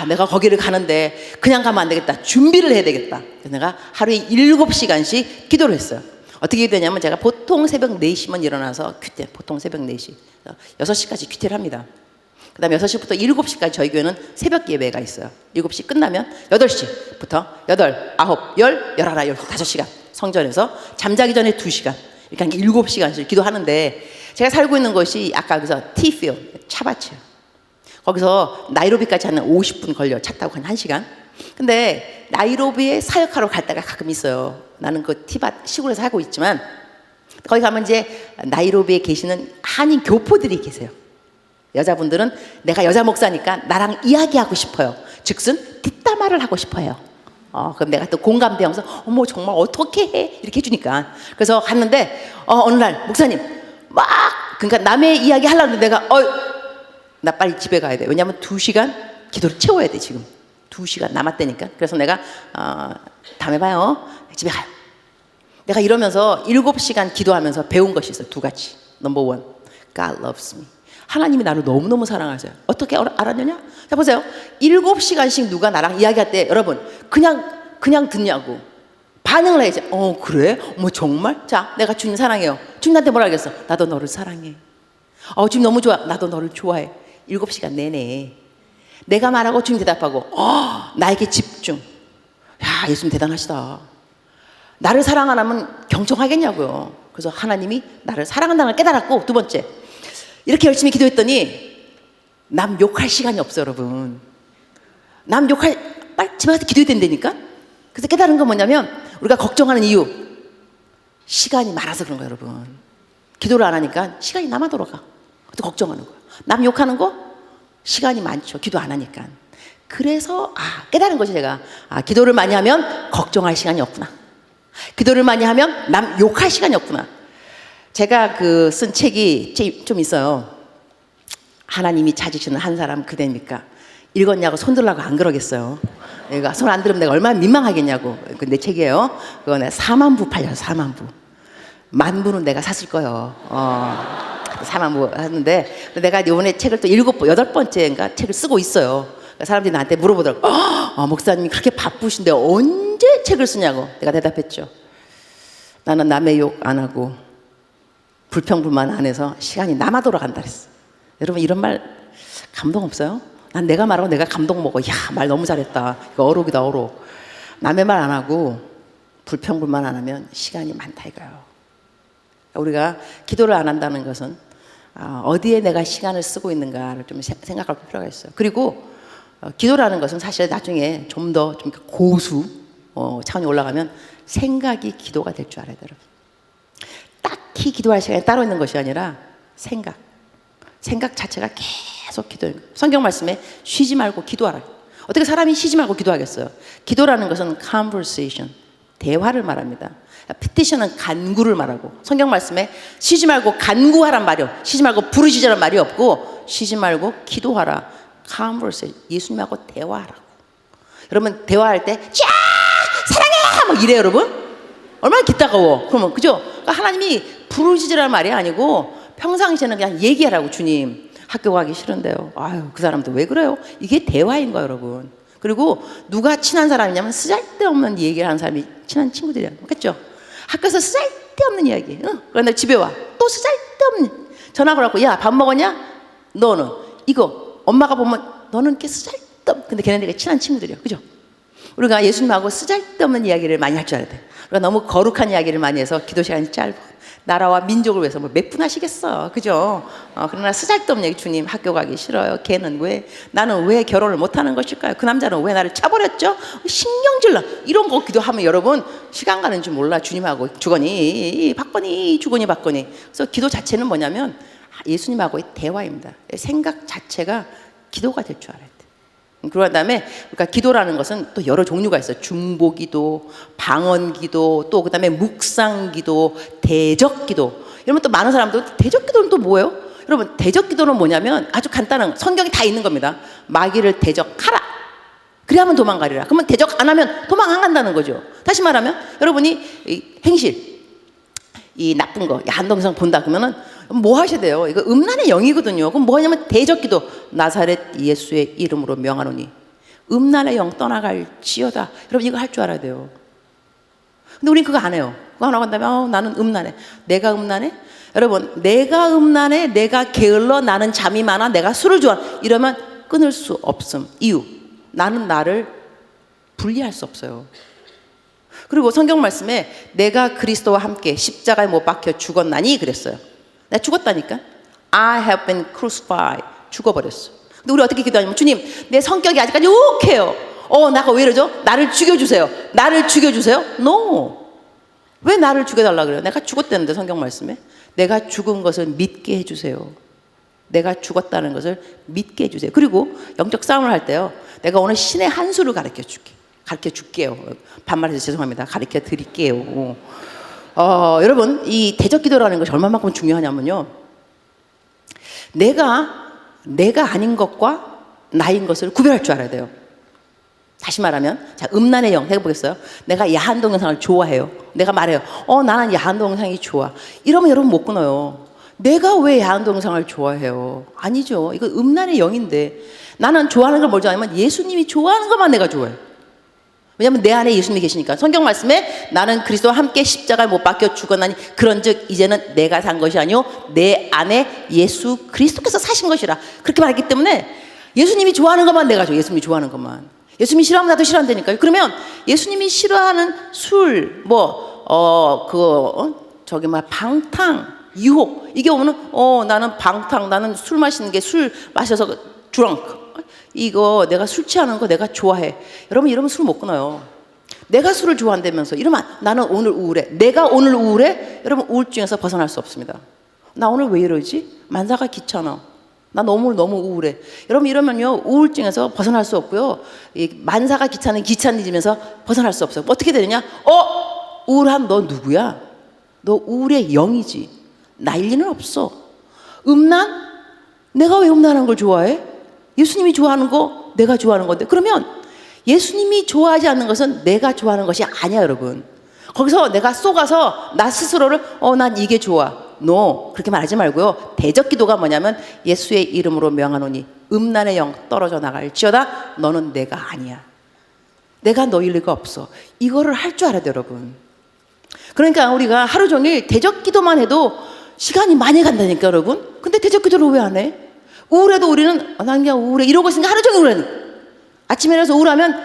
내가 거기를 가는데 그냥 가면 안 되겠다. 준비를 해야 되겠다. 그래서 내가 하루에 7시간씩 기도를 했어요. 어떻게 되냐면 제가 보통 새벽 4시면 일어나서 큐티, 보통 새벽 4시, 6시까지 큐티를 합니다. 그 다음에 6시부터 7시까지 저희 교회는 새벽 예배가 있어요. 7시 끝나면 8시부터 8, 9, 10, 11, 12, 5시간 성전에서 잠자기 전에 2시간 이렇게 한 7시간씩 기도하는데 제가 살고 있는 곳이 아까 그래서 티필, 차밭이에요. 거기서 나이로비까지 한 50분 걸려 차 타고 한 1시간. 근데 나이로비에 사역하러 갈 때가 가끔 있어요. 나는 그 티밭 시골에 살고 있지만 거기 가면 이제 나이로비에 계시는 한인 교포들이 계세요. 여자분들은 내가 여자 목사니까 나랑 이야기하고 싶어요. 즉슨 뒷담화를 하고 싶어요. 그럼 내가 또 공감되면서 정말 어떻게 해? 이렇게 해주니까. 그래서 갔는데 어느 날 목사님 그러니까 남의 이야기 하려고 했는데 내가 나 빨리 집에 가야 돼. 왜냐면 2시간 기도를 채워야 돼. 지금 2시간 남았다니까. 그래서 내가 다음에 봐요. 집에 가요. 내가 이러면서 7시간 기도하면서 배운 것이 있어요. 2가지. 넘버 1, God loves me. 하나님이 나를 너무너무 사랑하세요. 어떻게 알았느냐? 자 보세요. 7시간씩 누가 나랑 이야기할 때 여러분 그냥 듣냐고 반응을 해야지. 그래? 정말? 자, 내가 주님 사랑해요. 주님 나한테 뭐라 하겠어? 나도 너를 사랑해. 주님 너무 좋아. 나도 너를 좋아해. 7시간 내내 내가 말하고 주님 대답하고 나에게 집중. 야, 예수님 대단하시다. 나를 사랑 안 하면 경청하겠냐고요. 그래서 하나님이 나를 사랑한다는 걸 깨달았고, 2번째 이렇게 열심히 기도했더니 남 욕할 시간이 없어요. 여러분 남 빨리 집에 가서 기도해야 된다니까. 그래서 깨달은 건 뭐냐면 우리가 걱정하는 이유 시간이 많아서 그런 거예요. 여러분 기도를 안 하니까 시간이 남아 돌아가. 또 걱정하는 거예요. 남 욕하는 거 시간이 많죠. 기도 안 하니까. 그래서 깨달은 거죠. 제가 기도를 많이 하면 걱정할 시간이 없구나. 기도를 많이 하면 남 욕할 시간이 없구나. 제가 쓴 책이 좀 있어요. 하나님이 찾으시는 한 사람 그대입니까? 읽었냐고 손 들라고 안 그러겠어요. 내가 손 안 들으면 내가 얼마나 민망하겠냐고. 내 책이에요. 그거 내가 4만 부 팔려요. 4만 부. 1만 부는 내가 샀을 거예요. 4만 부 했는데 내가 이번에 책을 또 8번째인가 책을 쓰고 있어요. 사람들이 나한테 물어보더라고. 목사님이 그렇게 바쁘신데 언제 책을 쓰냐고. 내가 대답했죠. 나는 남의 욕 안 하고 불평불만 안 해서 시간이 남아 돌아간다 그랬어. 여러분 이런 말 감동 없어요? 난 내가 말하고 내가 감동 먹어. 말 너무 잘했다. 이거 어록이다 어록. 남의 말 안 하고 불평불만 안 하면 시간이 많다 이거요. 우리가 기도를 안 한다는 것은 어디에 내가 시간을 쓰고 있는가를 좀 생각할 필요가 있어요. 그리고 기도라는 것은 사실 나중에 좀 더 좀 고수 차원이 올라가면 생각이 기도가 될 줄 알아야 돼요. 딱히 기도할 시간이 따로 있는 것이 아니라 생각 자체가 계속 기도예요. 성경 말씀에 쉬지 말고 기도하라. 어떻게 사람이 쉬지 말고 기도하겠어요? 기도라는 것은 conversation, 대화를 말합니다. petition은 간구를 말하고, 성경 말씀에 쉬지 말고 간구하란 말이요, 쉬지 말고 부르짖으란 말이 없고, 쉬지 말고 기도하라. conversation, 예수님하고 대화하라고. 여러분 대화할 때 쫙 사랑해 막 이래요. 여러분 얼마나 기따가워. 그러면 그죠? 그러니까 하나님이 부르짖으란 말이 아니고 평상시에는 그냥 얘기하라고. 주님 학교 가기 싫은데요. 아유 그 사람도 왜 그래요? 이게 대화인 거예요 여러분. 그리고 누가 친한 사람이냐면 쓰잘데없는 얘기를 하는 사람이 친한 친구들이야. 그렇죠? 학교에서 쓰잘데없는 이야기. 그런데 집에 와 또 쓰잘데없는 전화 걸어갖고 야 밥 먹었냐? 너는 이거 엄마가 보면 너는 이렇게 쓰잘데없. 근데 걔네들이 친한 친구들이야. 그죠? 우리가 예수님하고 쓰잘데없는 이야기를 많이 할 줄 알아야 돼. 우리가 너무 거룩한 이야기를 많이 해서 기도 시간이 짧아. 나라와 민족을 위해서 뭐 몇 분 하시겠어. 그죠? 그러나 쓰잘데없는 얘기. 주님 학교 가기 싫어요. 걔는 왜, 나는 왜 결혼을 못하는 것일까요? 그 남자는 왜 나를 차버렸죠? 신경질나. 이런 거 기도하면 여러분 시간 가는 줄 몰라. 주님하고 주거니 받거니 주거니 받거니. 그래서 기도 자체는 뭐냐면 예수님하고의 대화입니다. 생각 자체가 기도가 될 줄 알아야 돼. 그런 다음에 그러니까 기도라는 것은 또 여러 종류가 있어요. 중보기도, 방언기도, 또 그다음에 묵상기도, 대적기도. 여러분 또 많은 사람들 대적기도는 또 뭐예요? 여러분 대적기도는 뭐냐면 아주 간단한, 성경이 다 있는 겁니다. 마귀를 대적하라. 그래야만 도망가리라. 그러면 대적 안 하면 도망 안 간다는 거죠. 다시 말하면 여러분이 이 행실, 이 나쁜 거, 야한 동상 본다 그러면은 뭐 하셔야 돼요? 이거 음란의 영이거든요. 그럼 뭐 하냐면 대적기도. 나사렛 예수의 이름으로 명하노니 음란의 영 떠나갈지어다. 여러분 이거 할 줄 알아야 돼요. 근데 우린 그거 안 해요. 그거 안 하고 한다면 나는 음란해. 내가 음란해? 여러분 내가 음란해, 내가 게을러, 나는 잠이 많아, 내가 술을 좋아해, 이러면 끊을 수 없음. 이유, 나는 나를 분리할 수 없어요. 그리고 성경 말씀에 내가 그리스도와 함께 십자가에 못 박혀 죽었나니 그랬어요. 내가 죽었다니까. I have been crucified. 죽어버렸어. 근데 우리 어떻게 기도하냐면 주님 내 성격이 아직까지 욕해요. 나가 왜 이러죠? 나를 죽여주세요. 나를 죽여주세요. No. 왜 나를 죽여달라 그래요? 내가 죽었다는데 성경 말씀에. 내가 죽은 것을 믿게 해주세요. 내가 죽었다는 것을 믿게 해주세요. 그리고 영적 싸움을 할 때요, 내가 오늘 신의 한 수를 가르쳐 줄게. 가르쳐 줄게요. 반말해서 죄송합니다. 가르쳐 드릴게요. 여러분 이 대적기도라는 것이 얼마만큼 중요하냐면요, 내가 아닌 것과 나인 것을 구별할 줄 알아야 돼요. 다시 말하면 자, 음란의 영 해보겠어요. 내가 야한 동영상을 좋아해요. 내가 말해요. 나는 야한 동영상이 좋아. 이러면 여러분 못 끊어요. 내가 왜 야한 동영상을 좋아해요? 아니죠. 이거 음란의 영인데 나는 좋아하는 걸 뭘 좋아하냐면 예수님이 좋아하는 것만 내가 좋아해요. 왜냐하면 내 안에 예수님이 계시니까. 성경 말씀에 나는 그리스도와 함께 십자가에 못 박혀 죽었나니 그런즉 이제는 내가 산 것이 아니요 내 안에 예수 그리스도께서 사신 것이라. 그렇게 말했기 때문에 예수님이 좋아하는 것만 내가 좋아. 예수님이 좋아하는 것만. 예수님이 싫어하면 나도 싫어한다니까요. 그러면 예수님이 싫어하는 술, 저기 방탕, 유혹, 이게 오면 나는 방탕, 나는 술 마시는 게 술 마셔서 드렁크. 이거 내가 술 취하는 거 내가 좋아해. 여러분 이러면 술 못 끊어요. 내가 술을 좋아한다면서 이러면 나는 오늘 우울해. 내가 오늘 우울해? 여러분 우울증에서 벗어날 수 없습니다. 나 오늘 왜 이러지? 만사가 귀찮아. 나 너무 우울해. 여러분 이러면요 우울증에서 벗어날 수 없고요, 이 만사가 귀찮은 귀차니즘에서 벗어날 수 없어요. 어떻게 되느냐? 우울한 너 누구야? 너 우울의 영이지. 나일 리는 없어. 음란? 내가 왜 음란한 걸 좋아해? 예수님이 좋아하는 거 내가 좋아하는 건데. 그러면 예수님이 좋아하지 않는 것은 내가 좋아하는 것이 아니야 여러분. 거기서 내가 속아서 나 스스로를 난 이게 좋아. No. 그렇게 말하지 말고요. 대적기도가 뭐냐면 예수의 이름으로 명하노니 음란의 영 떨어져 나갈지어다. 너는 내가 아니야. 내가 너일 리가 없어. 이거를 할 줄 알아야 돼 여러분. 그러니까 우리가 하루 종일 대적기도만 해도 시간이 많이 간다니까 여러분. 근데 대적기도를 왜 안 해? 우울해도 우리는 난 그냥 우울해 이러고 있으니까 하루 종일 우울해. 아침에 일어나서 우울하면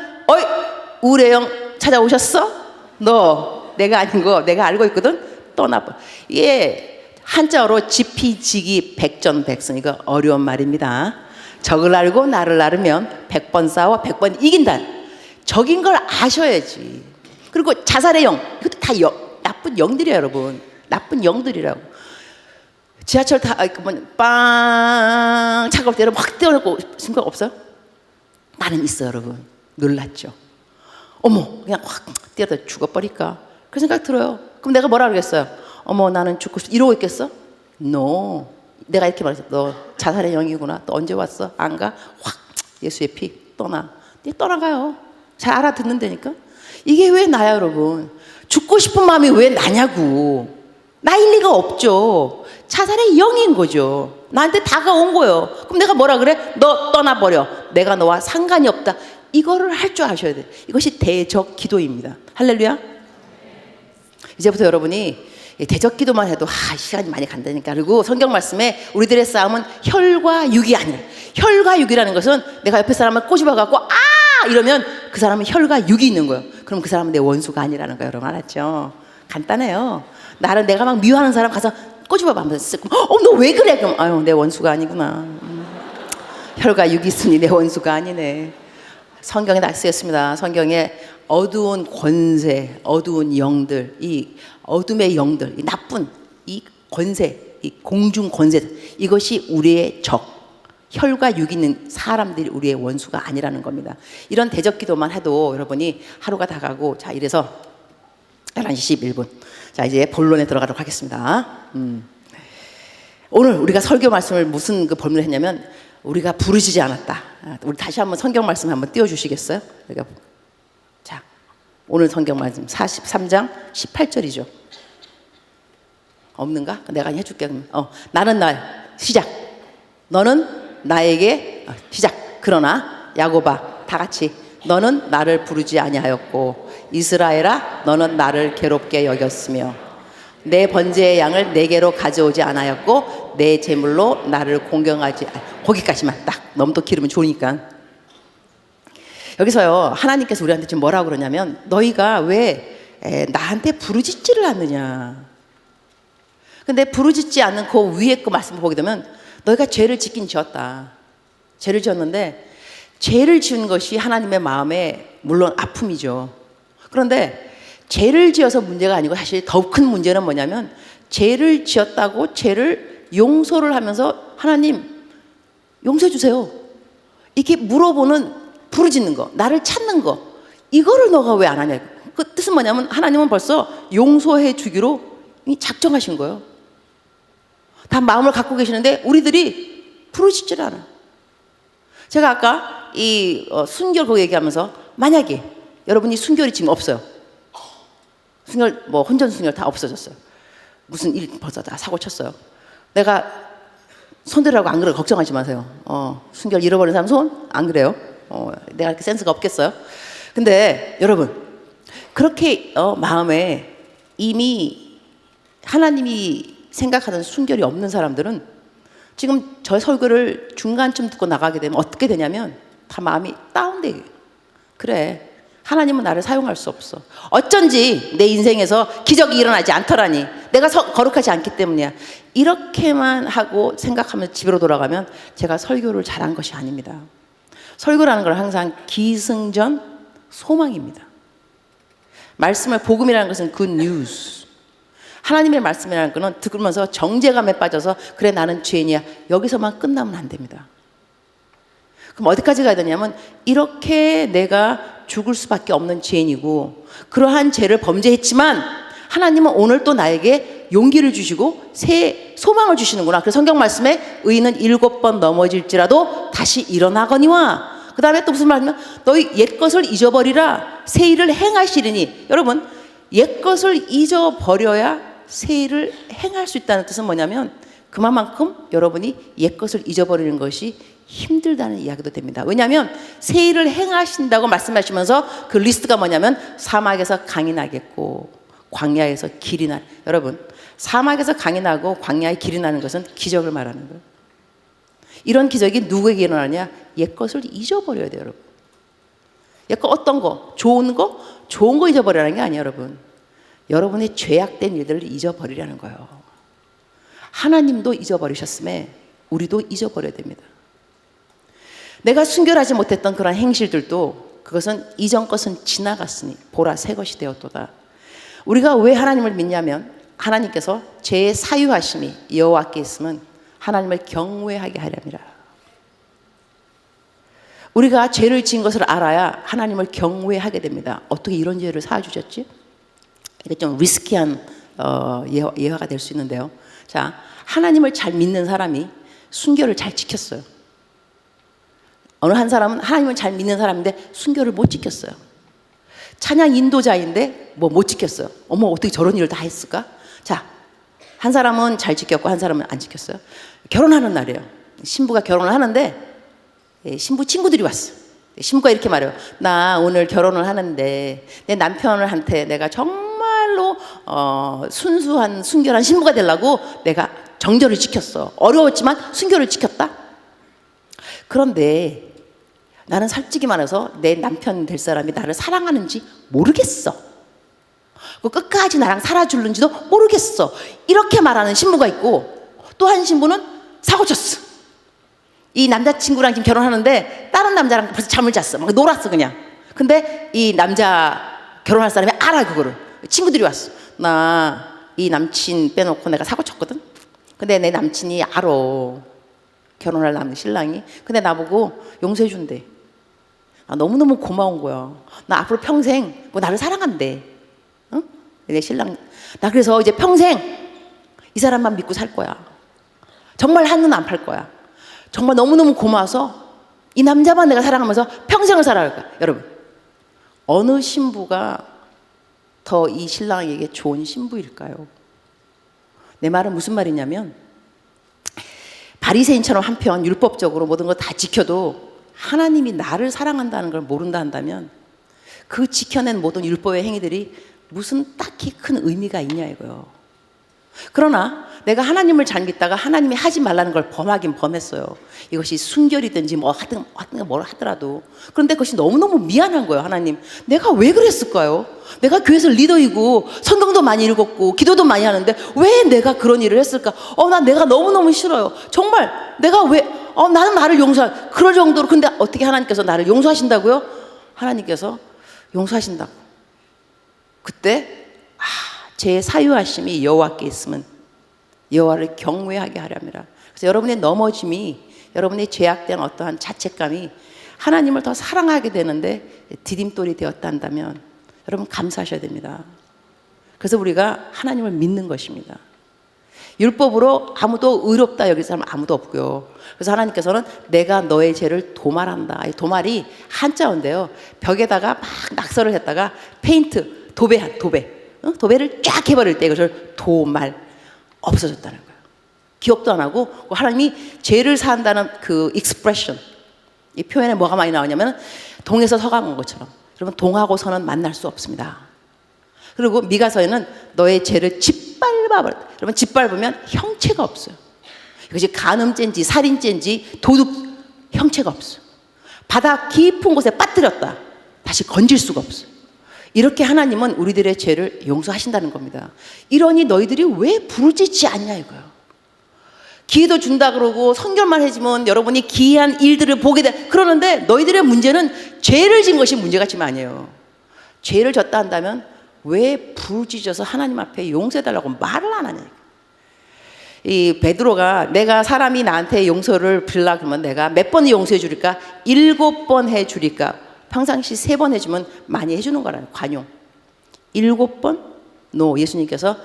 우울의 영 찾아오셨어? 너 내가 아닌 거 내가 알고 있거든. 떠나버. 이게 한자어로 지피지기 백전백승, 이거 어려운 말입니다. 적을 알고 나를 알으면 100번 싸워 100번 이긴다. 적인 걸 아셔야지. 그리고 자살의 영, 이것도 다 나쁜 영들이에요, 여러분. 나쁜 영들이라고. 지하철 빵 차가울 때 여러분 확 뛰어내고 생각 없어요? 나는 있어요, 여러분. 놀랐죠. 어머, 그냥 확 뛰어다 죽어버릴까? 그 생각 들어요. 그럼 내가 뭐라 그러겠어요? 어머, 나는 죽고 싶어. 이러고 있겠어? No. 내가 이렇게 말했어. 너 자살의 영이구나. 너 언제 왔어? 안 가? 확 예수의 피 떠나. 네, 떠나가요. 잘 알아듣는다니까. 이게 왜 나야, 여러분? 죽고 싶은 마음이 왜 나냐고. 나일 리가 없죠. 자살의 영인 거죠. 나한테 다가온 거예요. 그럼 내가 뭐라 그래? 너 떠나버려. 내가 너와 상관이 없다. 이거를 할 줄 아셔야 돼. 이것이 대적 기도입니다. 할렐루야. 이제부터 여러분이 대적 기도만 해도 시간이 많이 간다니까. 그리고 성경 말씀에 우리들의 싸움은 혈과 육이 아니라, 혈과 육이라는 것은 내가 옆에 사람을 꼬집어 갖고 이러면 그 사람은 혈과 육이 있는 거예요. 그럼 그 사람은 내 원수가 아니라는 거예요. 여러분 알았죠? 간단해요. 나를 내가 막 미워하는 사람 가서 꼬집어 하면서 너 왜 그래? 그럼 아유, 내 원수가 아니구나. 혈과 육이 있으니 내 원수가 아니네. 성경에 다 쓰였습니다. 성경에 어두운 권세, 어두운 영들, 이 어둠의 영들, 이 나쁜 이 권세, 이 공중 권세, 이것이 우리의 적, 혈과 육 있는 사람들이 우리의 원수가 아니라는 겁니다. 이런 대적 기도만 해도 여러분이 하루가 다 가고, 자, 이래서 11시 11분. 자, 이제 본론에 들어가도록 하겠습니다. 오늘 우리가 설교 말씀을 무슨 그 본문을 했냐면, 우리가 부르짖지 않았다. 우리 다시 한번 성경 말씀 한번 띄워주시겠어요? 자, 오늘 성경 말씀 43장 18절이죠. 없는가? 내가 해줄게. 나는 시작. 너는 나에게 시작. 그러나 야곱아, 다 같이 너는 나를 부르지 아니하였고 이스라엘아, 너는 나를 괴롭게 여겼으며 내 번제의 양을 내게로 가져오지 않았고 내 제물로 나를 공경하지. 거기까지만 딱. 너무 또 기르면 좋으니까. 여기서요, 하나님께서 우리한테 지금 뭐라고 그러냐면, 너희가 왜 나한테 부르짖지를 않느냐. 근데 부르짖지 않는 그 위에 그 말씀을 보게 되면, 너희가 죄를 짓긴 지었다. 죄를 지었는데, 죄를 지은 것이 하나님의 마음에 물론 아픔이죠. 그런데 죄를 지어서 문제가 아니고 사실 더 큰 문제는 뭐냐면, 죄를 지었다고 죄를 용서를 하면서 하나님 용서해 주세요, 이렇게 물어보는, 부르짖는 거, 나를 찾는 거, 이거를 너가 왜 안 하냐. 그 뜻은 뭐냐면 하나님은 벌써 용서해 주기로 작정하신 거예요. 다 마음을 갖고 계시는데 우리들이 부르짖질 않아. 제가 아까 이 순결 그거 얘기하면서, 만약에 여러분이 순결이 지금 없어요. 순결 뭐 혼전 순결 다 없어졌어요. 무슨 일 벌써 다 사고 쳤어요. 내가 손들라고 안 그래요. 걱정하지 마세요. 순결 잃어버린 사람 손 안 그래요. 내가 이렇게 센스가 없겠어요. 근데 여러분, 그렇게 마음에 이미 하나님이 생각하는 순결이 없는 사람들은 지금 저 설교를 중간쯤 듣고 나가게 되면 어떻게 되냐면 다 마음이 다운돼요. 그래, 하나님은 나를 사용할 수 없어. 어쩐지 내 인생에서 기적이 일어나지 않더라니. 내가 거룩하지 않기 때문이야. 이렇게만 하고 생각하면서 집으로 돌아가면 제가 설교를 잘한 것이 아닙니다. 설교라는 건 항상 기승전 소망입니다. 말씀을, 복음이라는 것은 good news. 하나님의 말씀이라는 것은 들으면서 정죄감에 빠져서 그래 나는 죄인이야, 여기서만 끝나면 안 됩니다. 그럼 어디까지 가야 되냐면, 이렇게 내가 죽을 수밖에 없는 죄인이고 그러한 죄를 범죄했지만 하나님은 오늘 또 나에게 용기를 주시고 새 소망을 주시는구나. 그래서 성경 말씀에 의인은 7번 넘어질지라도 다시 일어나거니와, 그 다음에 또 무슨 말이냐면 너희 옛것을 잊어버리라 새 일을 행하시리니. 여러분, 옛것을 잊어버려야 새 일을 행할 수 있다는 뜻은 뭐냐면, 그만큼 여러분이 옛것을 잊어버리는 것이 힘들다는 이야기도 됩니다. 왜냐하면 새 일을 행하신다고 말씀하시면서 그 리스트가 뭐냐면, 사막에서 강이 나겠고 광야에서 길이 나. 여러분, 사막에서 강이 나고 광야에 길이 나는 것은 기적을 말하는 거예요. 이런 기적이 누구에게 일어나냐? 옛것을 잊어버려야 돼요, 여러분. 옛것 어떤 거? 좋은 거? 좋은 거 잊어버리라는 게 아니에요, 여러분. 여러분의 죄악된 일들을 잊어버리라는 거예요. 하나님도 잊어버리셨음에 우리도 잊어버려야 됩니다. 내가 순결하지 못했던 그런 행실들도 그것은 이전 것은 지나갔으니 보라 새 것이 되었도다. 우리가 왜 하나님을 믿냐면 하나님께서 죄의 사유하심이 여호와께 있으면 하나님을 경외하게 하렵니다. 우리가 죄를 지은 것을 알아야 하나님을 경외하게 됩니다. 어떻게 이런 죄를 사주셨지? 이게 좀 리스키한 예화가 될 수 있는데요. 자, 하나님을 잘 믿는 사람이 순결을 잘 지켰어요. 어느 한 사람은 하나님을 잘 믿는 사람인데 순결을 못 지켰어요. 찬양 인도자인데 못 지켰어요. 어머, 어떻게 저런 일을 다 했을까? 자, 한 사람은 잘 지켰고 한 사람은 안 지켰어요. 결혼하는 날이에요. 신부가 결혼을 하는데 신부 친구들이 왔어. 신부가 이렇게 말해요. 나 오늘 결혼을 하는데 내 남편한테 내가 정말로 순수한 순결한 신부가 되려고 내가 정절을 지켰어. 어려웠지만 순결을 지켰다. 그런데 나는 솔직히 말해서 내 남편 될 사람이 나를 사랑하는지 모르겠어. 끝까지 나랑 살아줄는지도 모르겠어. 이렇게 말하는 신부가 있고 또 한 신부는 사고쳤어. 이 남자친구랑 지금 결혼하는데 다른 남자랑 벌써 잠을 잤어. 막 놀았어 그냥. 근데 이 남자 결혼할 사람이 알아 그거를. 친구들이 왔어. 나 이 남친 빼놓고 내가 사고쳤거든. 근데 내 남친이 알아. 결혼할 남 신랑이. 근데 나보고 용서해 준대. 너무너무 고마운 거야. 나 앞으로 평생 나를 사랑한대. 응? 내 신랑. 나 그래서 이제 평생 이 사람만 믿고 살 거야. 정말 한눈 안 팔 거야. 정말 너무너무 고마워서 이 남자만 내가 사랑하면서 평생을 살아갈 거야. 여러분, 어느 신부가 더 이 신랑에게 좋은 신부일까요? 내 말은 무슨 말이냐면 바리새인처럼 한편 율법적으로 모든 거 다 지켜도 하나님이 나를 사랑한다는 걸 모른다 한다면 그 지켜낸 모든 율법의 행위들이 무슨 딱히 큰 의미가 있냐 이거요. 그러나 내가 하나님을 잘 믿다가 하나님이 하지 말라는 걸 범하긴 범했어요. 이것이 순결이든지 하든 뭘 하더라도. 그런데 그것이 너무너무 미안한 거예요. 하나님, 내가 왜 그랬을까요? 내가 교회에서 리더이고 성경도 많이 읽었고 기도도 많이 하는데 왜 내가 그런 일을 했을까? 내가 너무너무 싫어요. 정말 내가 왜 나는 나를 용서할 그럴 정도로. 근데 어떻게 하나님께서 나를 용서하신다고요? 하나님께서 용서하신다고. 그때 제 사유하심이 여호와께 있으면 여호와를 경외하게 하렵니다. 그래서 여러분의 넘어짐이, 여러분의 죄악된 어떠한 자책감이 하나님을 더 사랑하게 되는데 디딤돌이 되었다 한다면 여러분 감사하셔야 됩니다. 그래서 우리가 하나님을 믿는 것입니다. 율법으로 아무도 의롭다 여길 사람 아무도 없고요. 그래서 하나님께서는 내가 너의 죄를 도말한다. 이 도말이 한자어인데요. 벽에다가 막 낙서를 했다가 페인트, 도배를 쫙 해버릴 때 그것을 도말, 없어졌다는 거예요. 기억도 안 하고 하나님이 죄를 사한다는 그 익스프레션, 이 표현에 뭐가 많이 나오냐면 동에서 서가 온 것처럼. 여러분, 동하고 서는 만날 수 없습니다. 그리고 미가서에는 너의 죄를 짓밟아버려. 여러분, 짓밟으면 형체가 없어요. 이것이 간음죄인지 살인죄인지 도둑, 형체가 없어요. 바다 깊은 곳에 빠뜨렸다. 다시 건질 수가 없어요. 이렇게 하나님은 우리들의 죄를 용서하신다는 겁니다. 이러니 너희들이 왜 부르짖지 않냐 이거예요. 기회도 준다 그러고 선결만 해주면 여러분이 기이한 일들을 보게 돼. 그러는데 너희들의 문제는 죄를 진 것이 문제가 지금 아니에요. 죄를 졌다 한다면 왜 부르짖어서 하나님 앞에 용서해달라고 말을 안 하냐. 이 베드로가 내가 사람이 나한테 용서를 빌라 그러면 내가 몇 번 용서해 줄까? 7번 해 줄까? 평상시 3번 해주면 많이 해주는 거라요. 관용. 7번? 예수님께서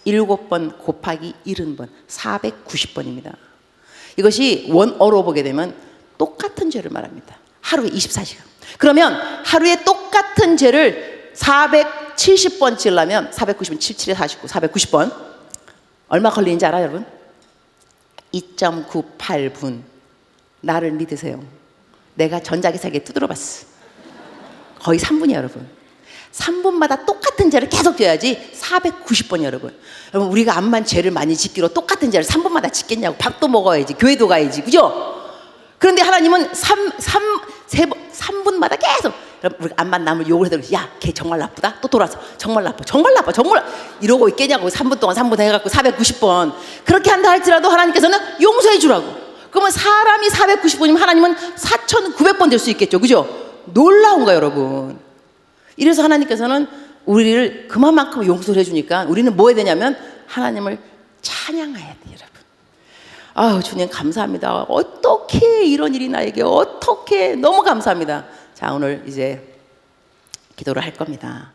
7번 곱하기 70번 490번입니다. 이것이 원어로 보게 되면 똑같은 죄를 말합니다. 하루에 24시간. 그러면 하루에 똑같은 죄를 470번 지으려면 490은 77에 49, 490번 얼마 걸리는지 알아요, 여러분? 2.98분. 나를 믿으세요. 내가 전자기사기에 두드려봤어. 거의 3분이에요, 여러분. 3분마다 똑같은 죄를 계속 져야지 490번 여러분. 여러분, 우리가 암만 죄를 많이 짓기로 똑같은 죄를 3분마다 짓겠냐고. 밥도 먹어야지, 교회도 가야지, 그죠? 그런데 하나님은 3분마다 계속. 그럼 우리가 안 만나면 욕을 해도 야, 걔 정말 나쁘다. 또 돌아서 정말 나빠, 정말 나빠, 정말 이러고 있겠냐고 3분 동안 3분 해갖고 490번 그렇게 한다 할지라도 하나님께서는 용서해 주라고. 그러면 사람이 490번이면 하나님은 4,900번 될 수 있겠죠, 그죠? 놀라운 거예요, 여러분. 이래서 하나님께서는 우리를 그만큼 용서를 해주니까 우리는 뭐 해야 되냐면 하나님을 찬양해야 돼요, 여러분. 아유, 주님 감사합니다. 어떻게 이런 일이 나에게 어떻게 너무 감사합니다. 자, 오늘 이제 기도를 할 겁니다.